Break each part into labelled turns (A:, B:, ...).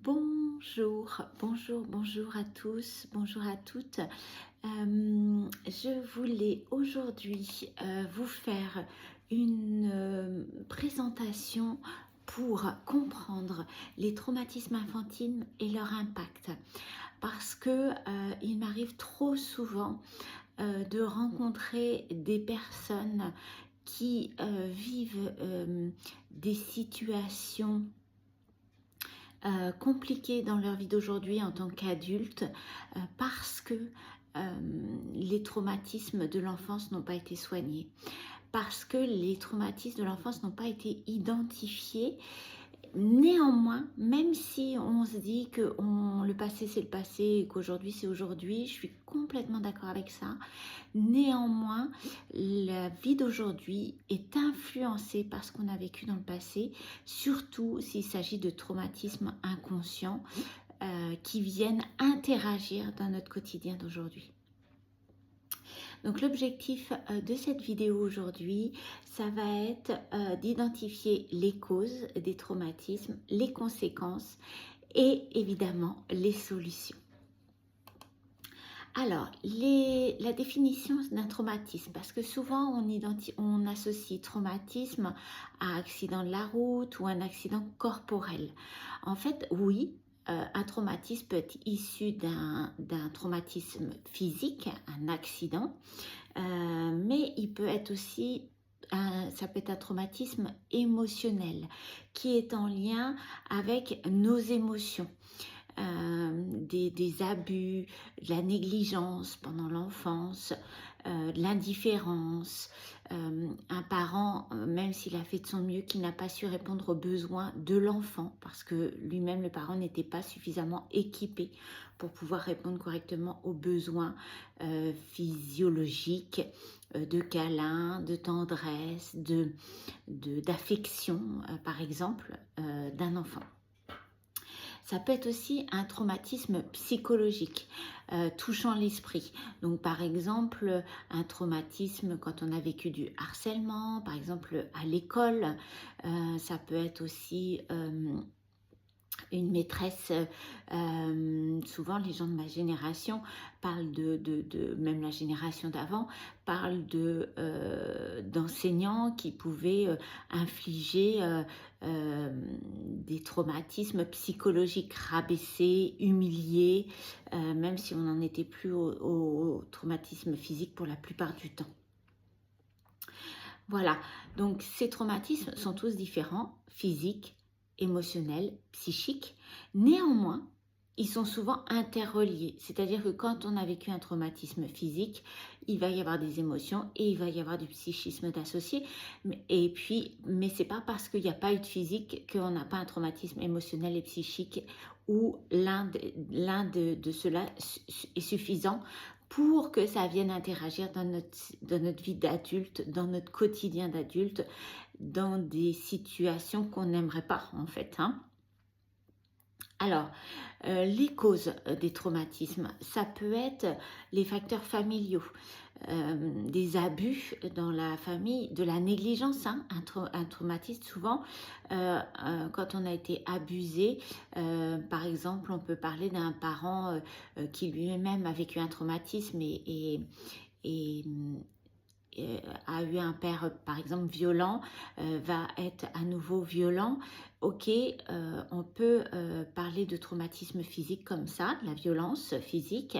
A: Bonjour à tous, bonjour à toutes. Je voulais aujourd'hui vous faire une présentation pour comprendre les traumatismes infantiles et leur impact. Parce que il m'arrive trop souvent de rencontrer des personnes qui vivent des situations compliquées dans leur vie d'aujourd'hui en tant qu'adultes parce que les traumatismes de l'enfance n'ont pas été soignés, parce que les traumatismes de l'enfance n'ont pas été identifiés. Néanmoins, même si on se dit que le passé c'est le passé et qu'aujourd'hui c'est aujourd'hui, je suis complètement d'accord avec ça. Néanmoins, la vie d'aujourd'hui est influencée par ce qu'on a vécu dans le passé, surtout s'il s'agit de traumatismes inconscients qui viennent interagir dans notre quotidien d'aujourd'hui. Donc l'objectif de cette vidéo aujourd'hui, ça va être d'identifier les causes des traumatismes, les conséquences et évidemment les solutions. Alors, la définition d'un traumatisme, parce que souvent on associe traumatisme à accident de la route ou un accident corporel. En fait, oui, un traumatisme peut être issu d'un traumatisme physique, un accident, mais il peut être aussi ça peut être un traumatisme émotionnel qui est en lien avec nos émotions. Des abus, de la négligence pendant l'enfance, de l'indifférence, un parent, même s'il a fait de son mieux, qui n'a pas su répondre aux besoins de l'enfant parce que lui-même, le parent, n'était pas suffisamment équipé pour pouvoir répondre correctement aux besoins physiologiques, de câlins, de tendresse, d'affection, par exemple, d'un enfant. Ça peut être aussi un traumatisme psychologique, touchant l'esprit. Donc par exemple, un traumatisme quand on a vécu du harcèlement, par exemple à l'école. Ça peut être aussi une maîtresse, souvent les gens de ma génération parlent même la génération d'avant, parlent d'enseignants qui pouvaient infliger des traumatismes psychologiques, rabaisser, humilier, même si on n'en était plus au traumatisme physique pour la plupart du temps. Voilà, donc ces traumatismes sont tous différents, physiques, émotionnels, psychiques. Néanmoins, ils sont souvent interreliés. C'est-à-dire que quand on a vécu un traumatisme physique, il va y avoir des émotions et il va y avoir du psychisme d'associé. Mais c'est pas parce qu'il n'y a pas eu de physique qu'on n'a pas un traumatisme émotionnel et psychique où l'un de cela est suffisant pour que ça vienne interagir dans notre vie d'adulte, dans notre quotidien d'adulte, dans des situations qu'on n'aimerait pas en fait. Alors, les causes des traumatismes, ça peut être les facteurs familiaux, des abus dans la famille, de la négligence, un traumatisme souvent, quand on a été abusé, par exemple, on peut parler d'un parent qui lui-même a vécu un traumatisme et a eu un père, par exemple, violent, va être à nouveau violent. Ok, on peut parler de traumatisme physique comme ça, de la violence physique,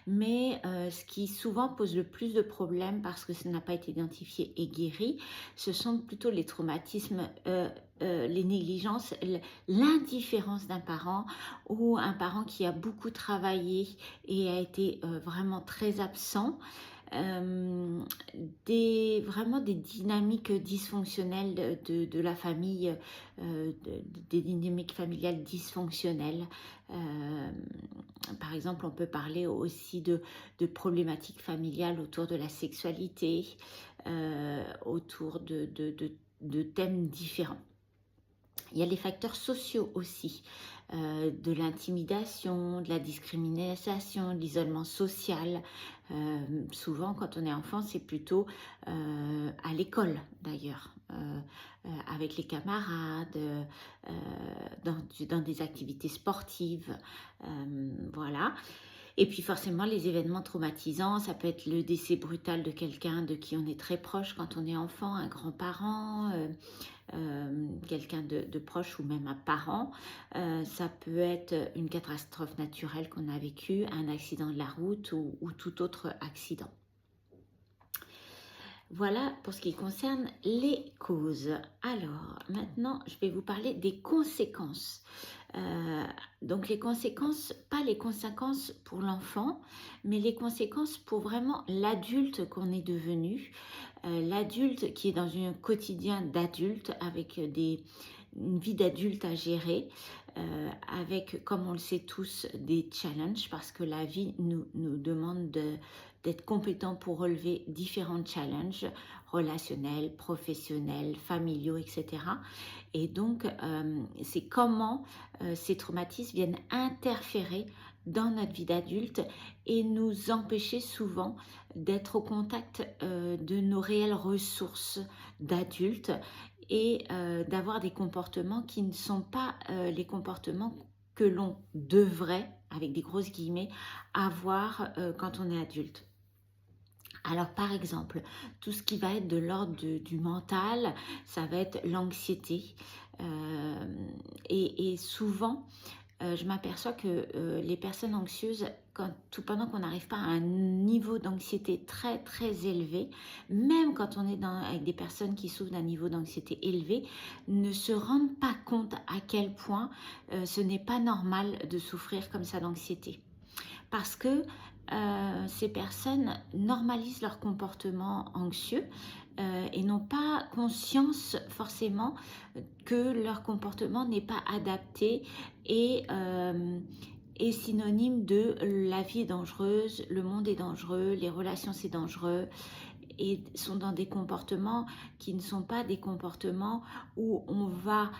A: mais ce qui souvent pose le plus de problèmes parce que ça n'a pas été identifié et guéri, ce sont plutôt les traumatismes, les négligences, l'indifférence d'un parent ou un parent qui a beaucoup travaillé et a été vraiment très absent. Vraiment des dynamiques dysfonctionnelles de la famille, des dynamiques familiales dysfonctionnelles. Par exemple, on peut parler aussi de problématiques familiales autour de la sexualité, autour de thèmes différents. Il y a les facteurs sociaux aussi, de l'intimidation, de la discrimination, de l'isolement social. Souvent, quand on est enfant, c'est plutôt à l'école d'ailleurs, avec les camarades, dans des activités sportives, voilà. Et puis forcément, les événements traumatisants, ça peut être le décès brutal de quelqu'un de qui on est très proche quand on est enfant, un grand-parent, quelqu'un de proche ou même un parent. Ça peut être une catastrophe naturelle qu'on a vécue, un accident de la route ou tout autre accident. Voilà pour ce qui concerne les causes. Alors, maintenant, je vais vous parler des conséquences. Donc, les conséquences, pas les conséquences pour l'enfant, mais les conséquences pour vraiment l'adulte qu'on est devenu. L'adulte qui est dans un quotidien d'adulte avec une vie d'adulte à gérer, avec, comme on le sait tous, des challenges, parce que la vie nous demande d'être compétent pour relever différents challenges relationnels, professionnels, familiaux, etc. Et donc, c'est comment ces traumatismes viennent interférer dans notre vie d'adulte et nous empêcher souvent d'être au contact de nos réelles ressources d'adultes et d'avoir des comportements qui ne sont pas les comportements que l'on devrait, avec des grosses guillemets, avoir quand on est adulte. Alors par exemple, tout ce qui va être de l'ordre du mental, ça va être l'anxiété. Et souvent, je m'aperçois que les personnes anxieuses, pendant qu'on n'arrive pas à un niveau d'anxiété très très élevé, même quand on est avec des personnes qui souffrent d'un niveau d'anxiété élevé, ne se rendent pas compte à quel point ce n'est pas normal de souffrir comme ça d'anxiété. Parce que ces personnes normalisent leur comportement anxieux et n'ont pas conscience forcément que leur comportement n'est pas adapté et est synonyme de la vie est dangereuse, le monde est dangereux, les relations c'est dangereux, et sont dans des comportements qui ne sont pas des comportements où on va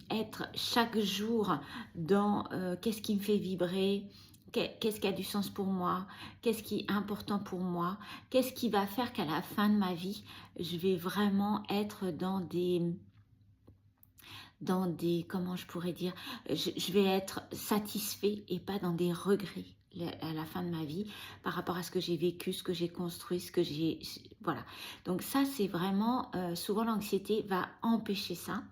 A: être chaque jour dans qu'est-ce qui me fait vibrer, qu'est-ce qui a du sens pour moi, qu'est-ce qui est important pour moi, qu'est-ce qui va faire qu'à la fin de ma vie, je vais vraiment être comment je pourrais dire, je vais être satisfait et pas dans des regrets à la fin de ma vie par rapport à ce que j'ai vécu, ce que j'ai construit, voilà. Donc ça, c'est vraiment, souvent l'anxiété va empêcher ça.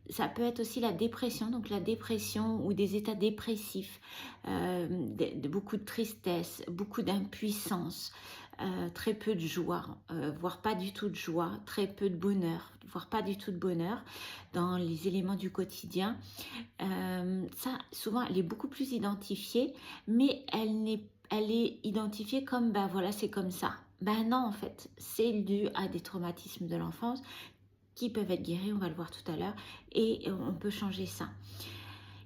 A: Ça peut être aussi la dépression, donc la dépression ou des états dépressifs, beaucoup de tristesse, beaucoup d'impuissance, très peu de joie, voire pas du tout de joie, très peu de bonheur, voire pas du tout de bonheur dans les éléments du quotidien. Ça, souvent, elle est beaucoup plus identifiée, mais elle est identifiée comme, ben voilà, c'est comme ça. Ben non, en fait, c'est dû à des traumatismes de l'enfance qui peuvent être guéris, on va le voir tout à l'heure, et on peut changer ça.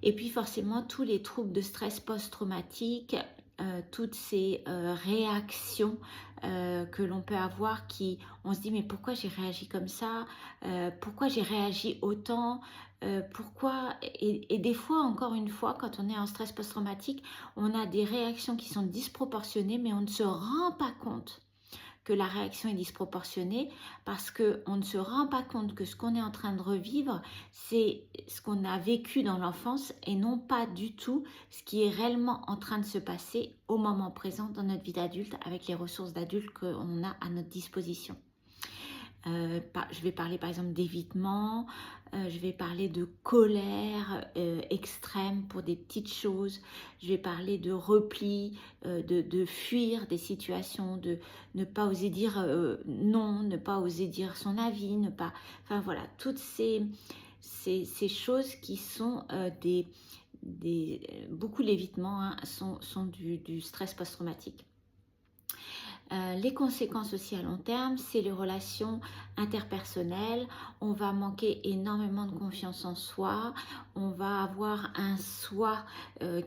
A: Et puis forcément, tous les troubles de stress post-traumatique, toutes ces réactions que l'on peut avoir on se dit mais pourquoi j'ai réagi comme ça, pourquoi j'ai réagi autant, pourquoi, et des fois, encore une fois, quand on est en stress post-traumatique, on a des réactions qui sont disproportionnées, mais on ne se rend pas compte que la réaction est disproportionnée parce qu'on ne se rend pas compte que ce qu'on est en train de revivre, c'est ce qu'on a vécu dans l'enfance et non pas du tout ce qui est réellement en train de se passer au moment présent dans notre vie d'adulte avec les ressources d'adulte qu'on a à notre disposition. Je vais parler par exemple d'évitement, je vais parler de colère extrême pour des petites choses, je vais parler de repli, de fuir des situations, de ne pas oser dire non, ne pas oser dire son avis, enfin voilà, toutes ces choses qui sont beaucoup l'évitement hein, sont du stress post-traumatique. Les conséquences aussi à long terme, c'est les relations interpersonnelles. On va manquer énormément de confiance en soi. On va avoir un soi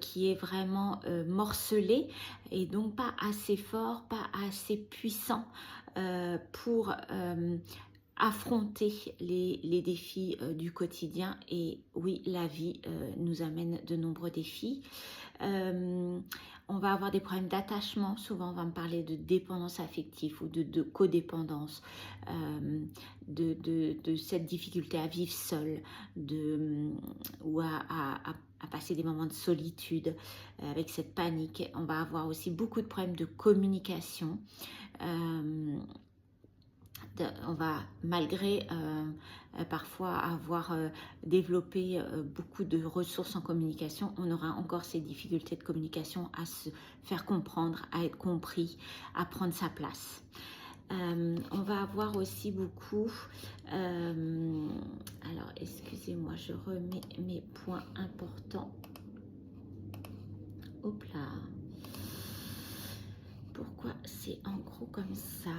A: qui est vraiment morcelé et donc pas assez fort, pas assez puissant pour affronter les défis du quotidien. Et oui, la vie nous amène de nombreux défis. On va avoir des problèmes d'attachement. Souvent, on va me parler de dépendance affective ou de codépendance, de cette difficulté à vivre seul, ou à passer des moments de solitude avec cette panique. On va avoir aussi beaucoup de problèmes de communication. On va, malgré parfois avoir développé beaucoup de ressources en communication, on aura encore ces difficultés de communication à se faire comprendre, à être compris, à prendre sa place. On va avoir aussi beaucoup, alors excusez-moi, je remets mes points importants. Hop là. Pourquoi c'est en gros comme ça?